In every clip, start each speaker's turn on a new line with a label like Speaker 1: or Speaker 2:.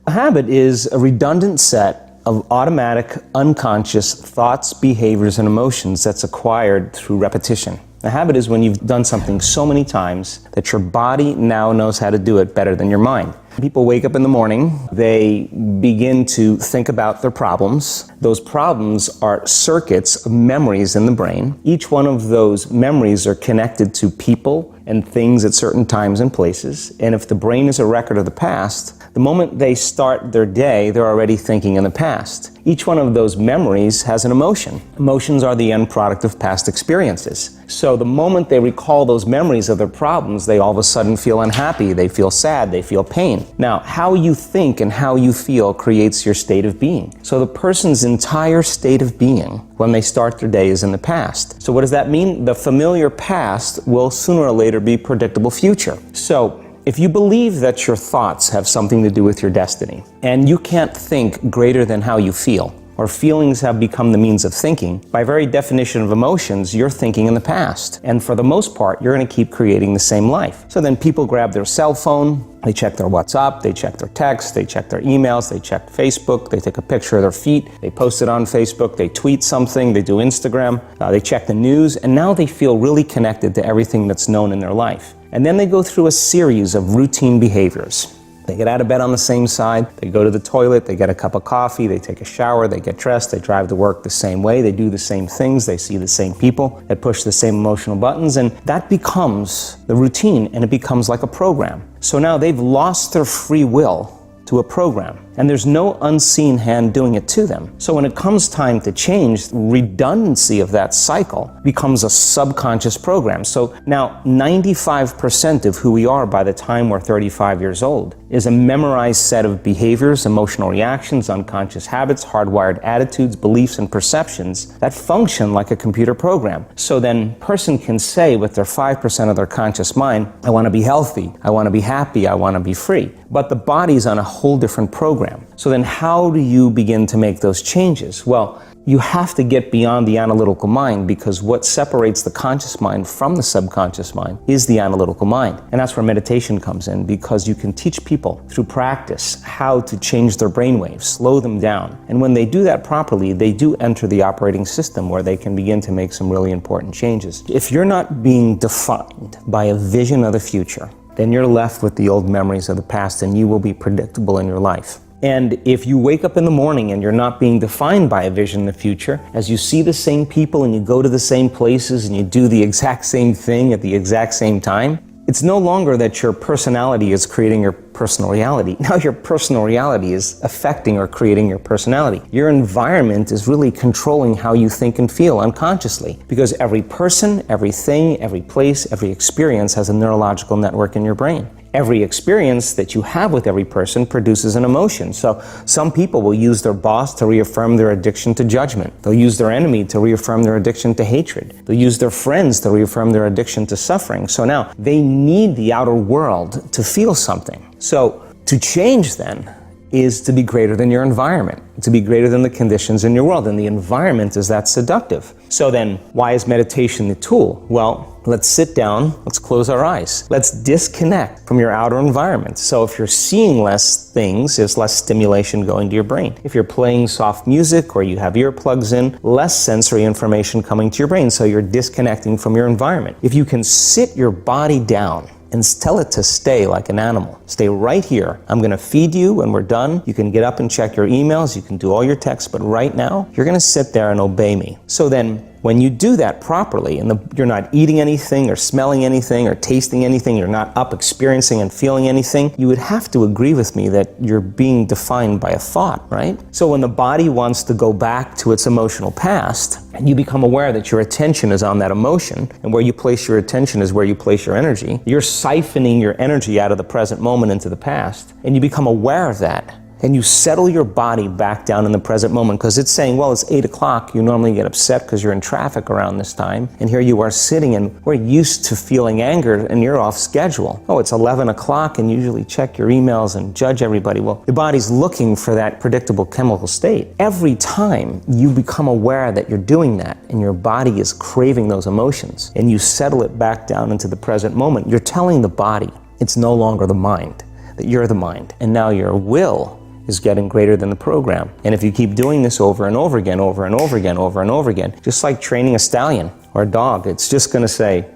Speaker 1: A habit is a redundant set of automatic, unconscious thoughts, behaviors, and emotions that's acquired through repetition. A habit is when you've done something so many times that your body now knows how to do it better than your mind. People wake up in the morning, they begin to think about their problems. Those problems are circuits of memories in the brain. Each one of those memories are connected to people and things at certain times and places. And if the brain is a record of the past, the moment they start their day, they're already thinking in the past. Each one of those memories has an emotion. Emotions are the end product of past experiences. So the moment they recall those memories of their problems, they all of a sudden feel unhappy, they feel sad, they feel pain. Now, how you think and how you feel creates your state of being. So the person's entire state of being when they start their day is in the past. So what does that mean? The familiar past will sooner or later be predictable future. So if you believe that your thoughts have something to do with your destiny, and you can't think greater than how you feel, or feelings have become the means of thinking, by very definition of emotions, you're thinking in the past. And for the most part, you're going to keep creating the same life. So then people grab their cell phone, they check their WhatsApp, they check their text, they check their emails, they check Facebook, they take a picture of their feet, they post it on Facebook, they tweet something, they do Instagram, they check the news, and now they feel really connected to everything that's known in their life. And then they go through a series of routine behaviors. They get out of bed on the same side, they go to the toilet, they get a cup of coffee, they take a shower, they get dressed, they drive to work the same way, they do the same things, they see the same people, they push the same emotional buttons, and that becomes the routine, and it becomes like a program. So now they've lost their free will to a program, and there's no unseen hand doing it to them. So when it comes time to change, redundancy of that cycle becomes a subconscious program. So now 95% of who we are by the time we're 35 years old is a memorized set of behaviors, emotional reactions, unconscious habits, hardwired attitudes, beliefs, and perceptions that function like a computer program. So then a person can say with their 5% of their conscious mind, I want to be healthy, I want to be happy, I want to be free. But the body's on a whole different program. So then how do you begin to make those changes? Well, you have to get beyond the analytical mind, because what separates the conscious mind from the subconscious mind is the analytical mind. And that's where meditation comes in, because you can teach people through practice how to change their brainwaves, slow them down. And when they do that properly, they do enter the operating system where they can begin to make some really important changes. If you're not being defined by a vision of the future, then you're left with the old memories of the past, and you will be predictable in your life. And if you wake up in the morning and you're not being defined by a vision in the future, as you see the same people and you go to the same places and you do the exact same thing at the exact same time, it's no longer that your personality is creating your personal reality. Now your personal reality is affecting or creating your personality. Your environment is really controlling how you think and feel unconsciously, because every person, everything, every place, every experience has a neurological network in your brain. Every experience that you have with every person produces an emotion. So some people will use their boss to reaffirm their addiction to judgment. They'll use their enemy to reaffirm their addiction to hatred. They'll use their friends to reaffirm their addiction to suffering. So now they need the outer world to feel something. So to change then is to be greater than your environment, to be greater than the conditions in your world, and the environment is that seductive. So then, why is meditation the tool? Well, let's sit down, let's close our eyes. Let's disconnect from your outer environment. So if you're seeing less things, there's less stimulation going to your brain. If you're playing soft music or you have earplugs in, less sensory information coming to your brain, so you're disconnecting from your environment. If you can sit your body down and tell it to stay like an animal. Stay right here. I'm going to feed you when we're done. You can get up and check your emails. You can do all your texts, but right now, you're going to sit there and obey me. So then, when you do that properly, and you're not eating anything or smelling anything or tasting anything, you're not up experiencing and feeling anything, you would have to agree with me that you're being defined by a thought, right? So when the body wants to go back to its emotional past, and you become aware that your attention is on that emotion, and where you place your attention is where you place your energy, you're siphoning your energy out of the present moment into the past, and you become aware of that. And you settle your body back down in the present moment, because it's saying, well, it's 8 o'clock. You normally get upset because you're in traffic around this time. And here you are sitting, and we're used to feeling anger, and you're off schedule. Oh, it's 11 o'clock, and you usually check your emails and judge everybody. Well, your body's looking for that predictable chemical state. Every time you become aware that you're doing that, and your body is craving those emotions, and you settle it back down into the present moment, you're telling the body, It's no longer the mind, that you're the mind. And now your will is getting greater than the program. And if you keep doing this over and over again, over and over again, over and over again, just like training a stallion or a dog, it's just going to say,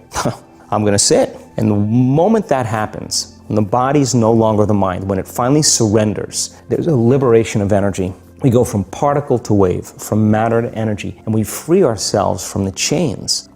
Speaker 1: I'm going to sit. And the moment that happens, when the body's no longer the mind, when it finally surrenders, there's a liberation of energy. We go from particle to wave, from matter to energy, and we free ourselves from the chains